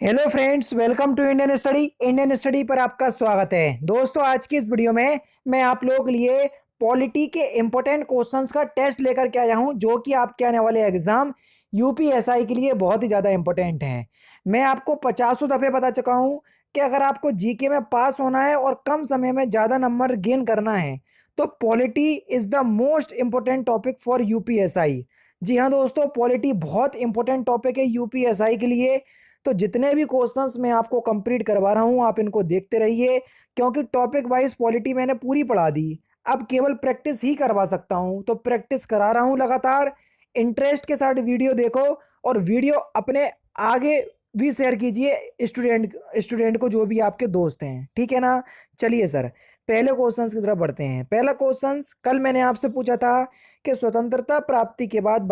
Hello friends, welcome to Indian study पर आपका स्वागत है। दोस्तों, आज की इस वीडियो में मैं आप लोगों के लिए पॉलिटी के इंपॉर्टेंट क्वेश्चंस का टेस्ट लेकर के आया हूं, जो कि आपके आने वाले एग्जाम यूपीएसआई के लिए बहुत ही ज़्यादा इंपॉर्टेंट है। मैं आपको पचासों दफ़े बता चुका हूं कि अगर आपको जीके में पास होना है और कम समय में ज़्यादा नंबर गेन करना है तो polity is the most important topic for UPSI. जी हाँ दोस्तों, पॉलिटी बहुत इंपॉर्टेंट टॉपिक है यूपीएसआई के लिए। तो जितने भी क्वेश्चंस मैं आपको कंप्लीट करवा रहा हूं, आप इनको देखते रहिए, क्योंकि टॉपिक वाइज पॉलिटी मैंने पूरी पढ़ा दी। अब केवल प्रैक्टिस ही करवा सकता हूं, तो प्रैक्टिस करा रहा हूं लगातार। इंटरेस्ट के साथ वीडियो देखो और वीडियो अपने आगे भी शेयर कीजिए स्टूडेंट स्टूडेंट को, जो भी आपके दोस्त हैं, ठीक है ना। चलिए सर, पहले क्वेश्चंस की तरफ बढ़ते हैं। पहला क्वेश्चंस कल मैंने आपसे पूछा था कि स्वतंत्रता प्राप्ति के बाद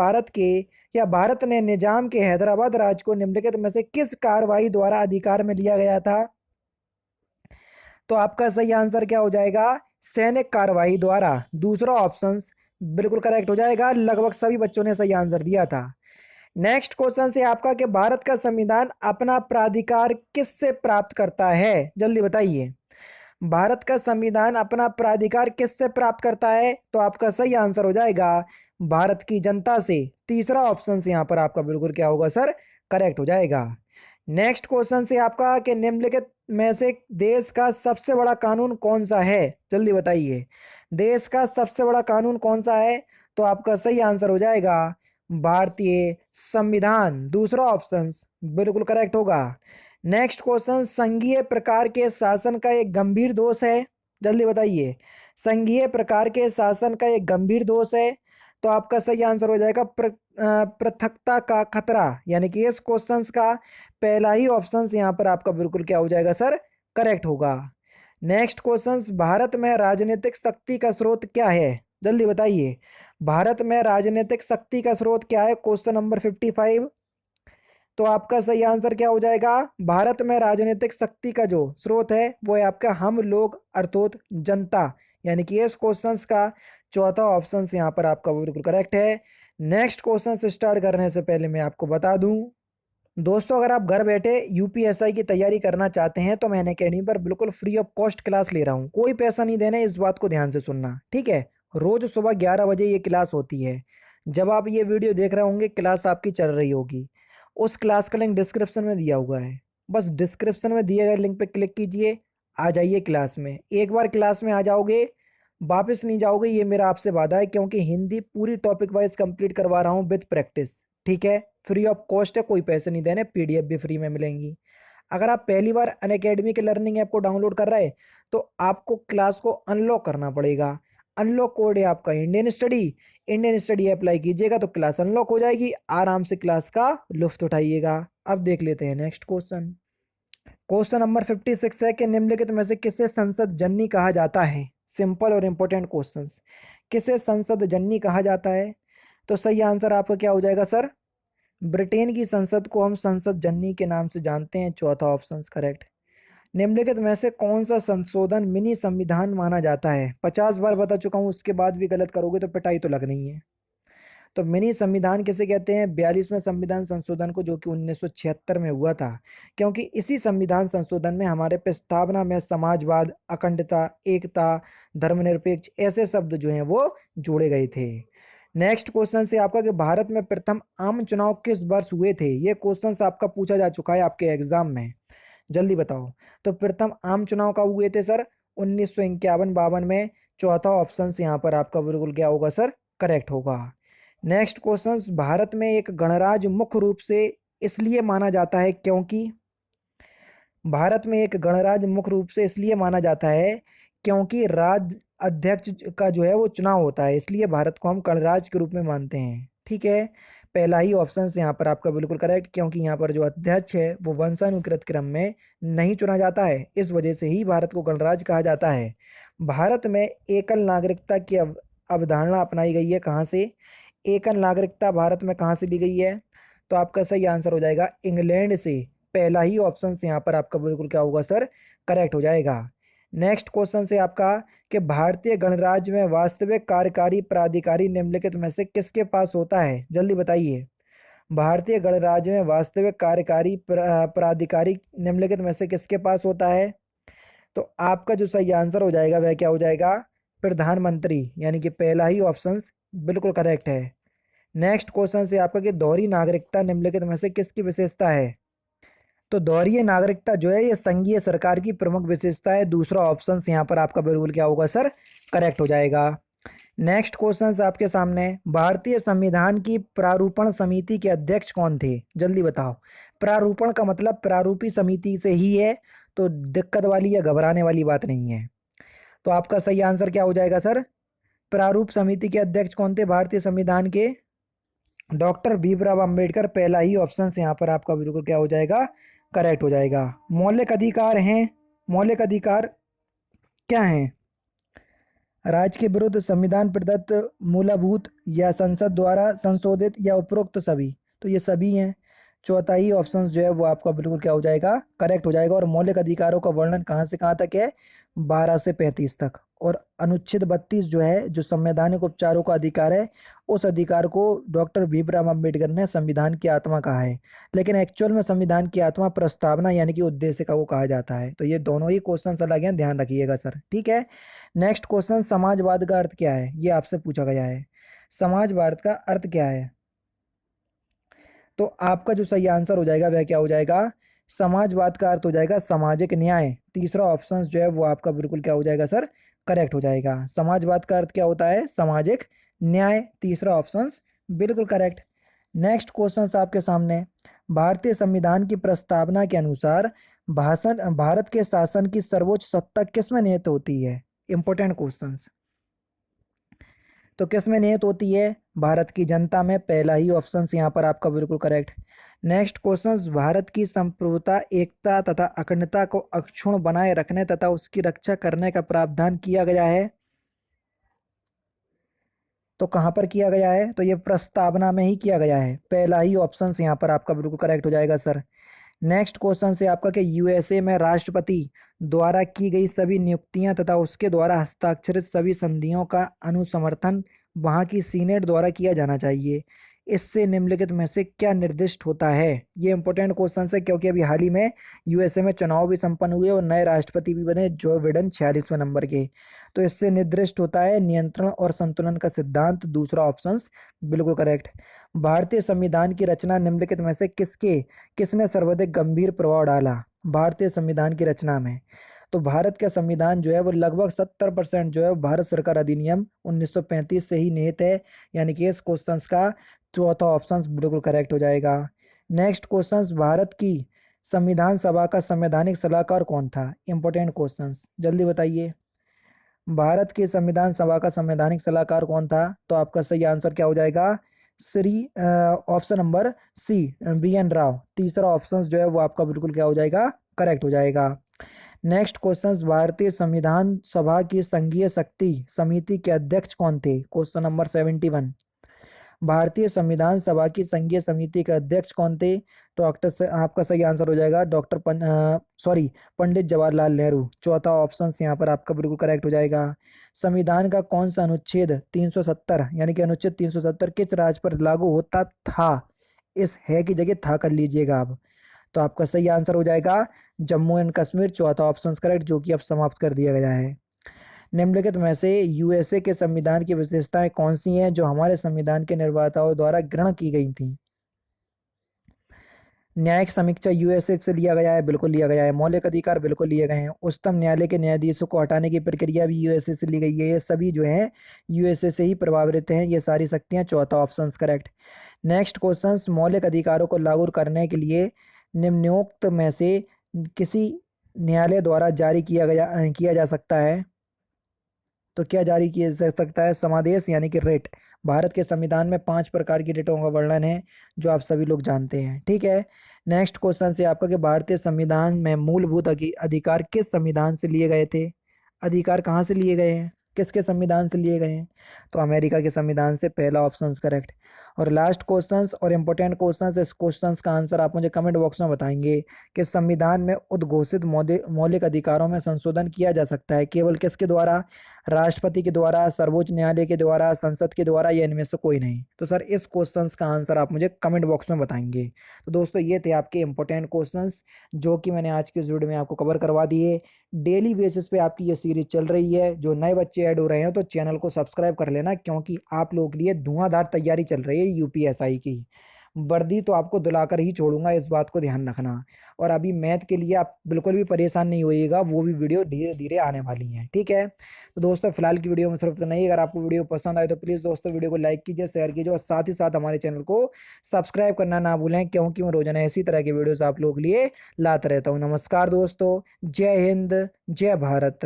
भारत ने निजाम के हैदराबाद राज्य को निम्नलिखित में से किस कार्रवाई द्वारा अधिकार में लिया गया था। तो आपका सही आंसर क्या हो जाएगा? सैनिक कार्रवाई द्वारा। दूसरा ऑप्शन बिल्कुल करेक्ट हो जाएगा। लगभग सभी बच्चों ने सही आंसर दिया था। नेक्स्ट क्वेश्चन से आपका कि भारत का संविधान अपना प्राधिकार किससे प्राप्त करता है? जल्दी बताइए। भारत का संविधान अपना प्राधिकार किससे प्राप्त करता है? तो आपका सही आंसर हो जाएगा भारत की जनता से। तीसरा ऑप्शन से यहाँ पर आपका बिल्कुल क्या होगा सर? करेक्ट हो जाएगा। नेक्स्ट क्वेश्चन से आपका कि निम्नलिखित में से देश का सबसे बड़ा कानून कौन सा है? जल्दी बताइए। देश का सबसे बड़ा कानून कौन सा है? तो आपका सही आंसर हो जाएगा भारतीय संविधान। दूसरा ऑप्शन बिल्कुल करेक्ट होगा। नेक्स्ट क्वेश्चन, संघीय प्रकार के शासन का एक गंभीर दोष है। जल्दी बताइए। संघीय प्रकार के शासन का एक गंभीर दोष है। तो आपका सही आंसर हो जाएगा पृथकता का खतरा, यानी कि इस क्वेश्चन का पहला ही ऑप्शन यहाँ पर आपका बिल्कुल क्या हो जाएगा सर? करेक्ट होगा। नेक्स्ट क्वेश्चन, भारत में राजनीतिक शक्ति का स्रोत क्या है? जल्दी बताइए। भारत में राजनीतिक शक्ति का स्रोत क्या है? Question number 55। तो आपका सही आंसर क्या हो जाएगा? भारत में राजनीतिक शक्ति का जो स्रोत है वो है आपका हम लोग अर्थात जनता, यानी कि इस क्वेश्चन का चौथा ऑप्शन यहाँ पर आपका बिल्कुल करेक्ट है। नेक्स्ट क्वेश्चन से स्टार्ट करने से पहले मैं आपको बता दूं दोस्तों, अगर आप घर बैठे यूपीएसआई की तैयारी करना चाहते हैं तो मैं अनअकैडमी पर बिल्कुल फ्री ऑफ कॉस्ट क्लास ले रहा हूँ। कोई पैसा नहीं देना है, इस बात को ध्यान से सुनना, ठीक है। रोज सुबह 11 बजे ये क्लास होती है। जब आप ये वीडियो देख रहे होंगे क्लास आपकी चल रही होगी। उस क्लास का लिंक डिस्क्रिप्शन में दिया हुआ है। बस डिस्क्रिप्शन में दिए गए लिंक पे क्लिक कीजिए, आ जाइए क्लास में। एक बार क्लास में आ जाओगे वापस नहीं जाओगे, ये मेरा आपसे वादा है, क्योंकि हिंदी पूरी टॉपिक वाइज कंप्लीट करवा रहा हूँ विद प्रैक्टिस, ठीक है। फ्री ऑफ कॉस्ट है, कोई पैसे नहीं देने, पीडीएफ भी फ्री में मिलेंगी। अगर आप पहली बार अनअकैडमी के लर्निंग ऐप को डाउनलोड कर रहे हैं तो आपको क्लास को अनलॉक करना पड़ेगा। अनलॉक कोड है आपका इंडियन स्टडी अप्लाई कीजिएगा तो क्लास अनलॉक हो जाएगी। आराम से क्लास का लुफ्त उठाइएगा। अब देख लेते हैं नेक्स्ट क्वेश्चन। क्वेश्चन नंबर 56 है कि निम्नलिखित में से किसे संसद जननी कहा जाता है? सिंपल और इंपॉर्टेंट क्वेश्चंस। किसे संसद जननी कहा जाता है? तो सही आंसर आपका क्या हो जाएगा सर? ब्रिटेन की संसद को हम संसद जननी के नाम से जानते हैं। चौथा ऑप्शन करेक्ट। निम्नलिखित में से कौन सा संशोधन मिनी संविधान माना जाता है? 50 बार बता चुका हूं, उसके बाद भी गलत करोगे तो पिटाई तो लगनी है। तो मिनी संविधान किसे कहते हैं? 42वें संविधान संशोधन को, जो कि 1976 में हुआ था, क्योंकि इसी संविधान संशोधन में हमारे प्रस्तावना में समाजवाद, अखंडता, एकता, धर्मनिरपेक्ष ऐसे शब्द जो हैं वो जोड़े गए थे। नेक्स्ट क्वेश्चन से आपका कि भारत में प्रथम आम चुनाव किस वर्ष हुए थे? ये क्वेश्चन आपका पूछा जा चुका है आपके एग्जाम में। जल्दी बताओ। तो प्रथम आम चुनाव कब हुए थे सर? 1951-52 में। चौथा ऑप्शन यहाँ पर आपका बिल्कुल क्या होगा सर? करेक्ट होगा। नेक्स्ट क्वेश्चन, भारत में एक गणराज्य मुख्य रूप से इसलिए माना जाता है क्योंकि भारत में एक गणराज्य मुख्य रूप से इसलिए माना जाता है क्योंकि राज्य अध्यक्ष का जो है वो चुनाव होता है, इसलिए भारत को हम गणराज्य के रूप में मानते हैं, ठीक है। पहला ही ऑप्शन यहाँ पर आपका बिल्कुल करेक्ट, क्योंकि यहाँ पर जो अध्यक्ष है वो वंशानुक्रत क्रम में नहीं चुना जाता है, इस वजह से ही भारत को गणराज्य कहा जाता है। भारत में एकल नागरिकता की अवधारणा अपनाई गई है कहाँ से? एकल नागरिकता भारत में कहाँ से ली गई है? तो आपका सही आंसर हो जाएगा इंग्लैंड से। पहला ही ऑप्शन से यहाँ पर आपका बिल्कुल क्या होगा सर? करेक्ट हो जाएगा। नेक्स्ट क्वेश्चन से आपका कि भारतीय गणराज्य में वास्तविक कार्यकारी प्राधिकारी निम्नलिखित में से किसके पास होता है? जल्दी बताइए। भारतीय गणराज्य में वास्तविक कार्यकारी प्राधिकारी निम्नलिखित में से किसके पास होता है? तो आपका जो सही आंसर हो जाएगा वह क्या हो जाएगा? प्रधानमंत्री, यानी कि पहला ही ऑप्शन बिल्कुल करेक्ट है। नेक्स्ट क्वेश्चन से आपका कि दोहरी नागरिकता निम्नलिखित में से किसकी विशेषता है? तो दोहरी नागरिकता जो है ये संघीय सरकार की प्रमुख विशेषता है। दूसरा ऑप्शन यहाँ पर आपका बिल्कुल क्या होगा सर? करेक्ट हो जाएगा। नेक्स्ट क्वेश्चन आपके सामने, भारतीय संविधान की प्रारूपण समिति के अध्यक्ष कौन थे? जल्दी बताओ। प्रारूपण का मतलब प्रारूपी समिति से ही है, तो दिक्कत वाली या घबराने वाली बात नहीं है। तो आपका सही आंसर क्या हो जाएगा सर? प्रारूप समिति के अध्यक्ष कौन थे भारतीय संविधान के? डॉक्टर भीमराव अंबेडकर, पहला ही ऑप्शन यहाँ पर आपका बिल्कुल क्या हो जाएगा? करेक्ट हो जाएगा। मौलिक अधिकार हैं, मौलिक अधिकार क्या हैं? राज्य के विरुद्ध संविधान प्रदत्त, मूलभूत, या संसद द्वारा संशोधित, या उपरोक्त सभी। तो ये सभी हैं। चौथा ही ऑप्शन जो है वो आपका बिल्कुल क्या हो जाएगा? करेक्ट हो जाएगा। और मौलिक अधिकारों का वर्णन कहाँ से कहाँ तक है? 12 से 35 तक। और अनुच्छेद 32 जो है, जो संवैधानिक उपचारों का अधिकार है, उस अधिकार को डॉक्टर भीमराव अंबेडकर ने संविधान की आत्मा कहा है। लेकिन एक्चुअल में संविधान की आत्मा प्रस्तावना यानी कि उद्देश्य का वो कहा जाता है। तो ये दोनों ही क्वेश्चन अलग हैं, ध्यान रखिएगा सर, ठीक है। नेक्स्ट क्वेश्चन, समाजवाद का अर्थ क्या है? ये आपसे पूछा गया है। समाजवाद का अर्थ क्या है? तो आपका जो सही आंसर हो जाएगा वह क्या हो जाएगा? समाजवाद का अर्थ हो जाएगा सामाजिक न्याय। तीसरा ऑप्शन जो है वो आपका बिल्कुल क्या हो जाएगा सर? करेक्ट हो जाएगा। समाजवाद का अर्थ क्या होता है? सामाजिक न्याय। तीसरा ऑप्शन बिल्कुल करेक्ट। नेक्स्ट क्वेश्चन आपके सामने, भारतीय संविधान की प्रस्तावना के अनुसार भारत के शासन की सर्वोच्च सत्ता किसमें निहित होती है? Important question. तो किस में निहित होती है? भारत की जनता में, पहला ही ऑप्शन यहाँ पर आपका बिल्कुल करेक्ट। नेक्स्ट क्वेश्चन, भारत की संप्रभुता, एकता तथा अखंडता को अक्षुण्ण बनाए रखने तथा उसकी रक्षा करने का प्रावधान किया गया है। तो कहाँ पर किया गया है? तो ये प्रस्तावना में ही किया गया है। पहला ही ऑप्शन यहाँ पर आपका बिल्कुल करेक्ट हो जाएगा सर। नेक्स्ट क्वेश्चन से आपका कि यूएसए में राष्ट्रपति द्वारा की गई सभी नियुक्तियां तथा उसके द्वारा हस्ताक्षरित सभी संधियों का अनुसमर्थन वहां की सीनेट द्वारा किया जाना चाहिए। इससे निम्नलिखित में से क्या निर्दिष्ट होता है? ये इंपॉर्टेंट क्वेश्चन है, क्योंकि अभी हाल ही में यूएसए में चुनाव भी संपन्न हुए और नए राष्ट्रपति भी बने, जो बिडेन 46वें नंबर के। तो इससे निर्दिष्ट होता है नियंत्रण और संतुलन का सिद्धांत। दूसरा ऑप्शन बिल्कुल करेक्ट। भारतीय संविधान की रचना निम्नलिखित में से किसने सर्वाधिक गंभीर प्रभाव डाला भारतीय संविधान की रचना में? तो भारत का संविधान जो है वो लगभग 70% जो है भारत सरकार अधिनियम 1935 से ही निहित है, यानी कि इस क्वेश्चन का चौथा ऑप्शन बिल्कुल करेक्ट हो जाएगा। नेक्स्ट क्वेश्चन, भारत की संविधान सभा का संवैधानिक सलाहकार कौन था? इंपॉर्टेंट क्वेश्चन, जल्दी बताइए। भारत की संविधान सभा का संवैधानिक सलाहकार कौन था? तो आपका सही आंसर क्या हो जाएगा? श्री option number C, B N Rao. तीसरा ऑप्शन जो है वो आपका बिल्कुल क्या हो जाएगा? करेक्ट हो जाएगा। नेक्स्ट क्वेश्चन, भारतीय संविधान सभा की संघीय शक्ति समिति के अध्यक्ष कौन थे? Question number 71। भारतीय संविधान सभा की संघीय समिति के अध्यक्ष कौन थे? तो आपका सही आंसर हो जाएगा पंडित जवाहरलाल नेहरू। चौथा ऑप्शन यहाँ पर आपका बिल्कुल करेक्ट हो जाएगा। संविधान का कौन सा अनुच्छेद 370 यानी कि अनुच्छेद 370 किस राज्य पर लागू होता था? इस है की जगह था कर लीजिएगा आप। तो आपका सही आंसर हो जाएगा जम्मू एंड कश्मीर। चौथा ऑप्शन करेक्ट, जो कि अब समाप्त कर दिया गया है। निम्नलिखित में से यूएसए के संविधान की विशेषताएं कौन सी हैं जो हमारे संविधान के निर्माताओं द्वारा ग्रहण की गई थी? न्यायिक समीक्षा यूएसए से लिया गया है, बिल्कुल लिया गया है। मौलिक अधिकार बिल्कुल लिए गए हैं। उच्चतम न्यायालय के न्यायाधीशों को हटाने की प्रक्रिया भी यूएसए से ली गई है। ये सभी जो है यूएसए से ही प्रभावित हैं, ये सारी शक्तियां। चौथा ऑप्शन करेक्ट। नेक्स्ट क्वेश्चन, मौलिक अधिकारों को लागू करने के लिए निम्नोक्त में से किसी न्यायालय द्वारा जारी किया जा सकता है? तो क्या जारी किया जा सकता है? समादेश यानी कि रेट। भारत के संविधान में 5 प्रकार की रेटों का वर्णन है, जो आप सभी लोग जानते हैं, ठीक है। नेक्स्ट क्वेश्चन से आपका कि भारतीय संविधान में मूलभूत अधिकार किस संविधान से लिए गए थे? अधिकार कहाँ से लिए गए हैं? किसके संविधान से लिए गए हैं? तो अमेरिका के संविधान से, पहला ऑप्शन करेक्ट। और लास्ट क्वेश्चंस और इम्पोर्टेंट क्वेश्चंस, इस क्वेश्चंस का आंसर आप मुझे कमेंट बॉक्स में बताएंगे कि संविधान में उद्घोषित मौलिक अधिकारों में संशोधन किया जा सकता है केवल किसके द्वारा? राष्ट्रपति के द्वारा, सर्वोच्च न्यायालय के द्वारा, संसद के द्वारा, या इनमें से कोई नहीं? तो सर इस क्वेश्चंस का आंसर आप मुझे कमेंट बॉक्स में बताएंगे। तो दोस्तों ये थे आपके इंपॉर्टेंट क्वेश्चंस जो कि मैंने आज की इस वीडियो में आपको कवर करवा दिए। डेली बेसिस पे आपकी ये सीरीज चल रही है। जो नए बच्चे ऐड हो रहे हैं तो चैनल को सब्सक्राइब कर लेना, क्योंकि आप लोगों के लिए धुआंधार तैयारी चल रही है यूपीएसआई की। वर्दी तो आपको दिलाकर ही छोड़ूंगा, इस बात को ध्यान रखना। और अभी मैथ के लिए आप बिल्कुल भी परेशान नहीं होइएगा, वो भी वीडियो धीरे धीरे आने वाली हैं, ठीक है। तो दोस्तों फिलहाल की वीडियो में सिर्फ इतना ही। अगर आपको वीडियो पसंद आए तो प्लीज़ दोस्तों वीडियो को लाइक कीजिए, शेयर कीजिए और साथ ही साथ हमारे चैनल को सब्सक्राइब करना ना भूलें, क्योंकि मैं रोजाना इसी तरह के वीडियोस आप लोगों के लिए लाता रहता हूँ। नमस्कार दोस्तों, जय हिंद, जय भारत।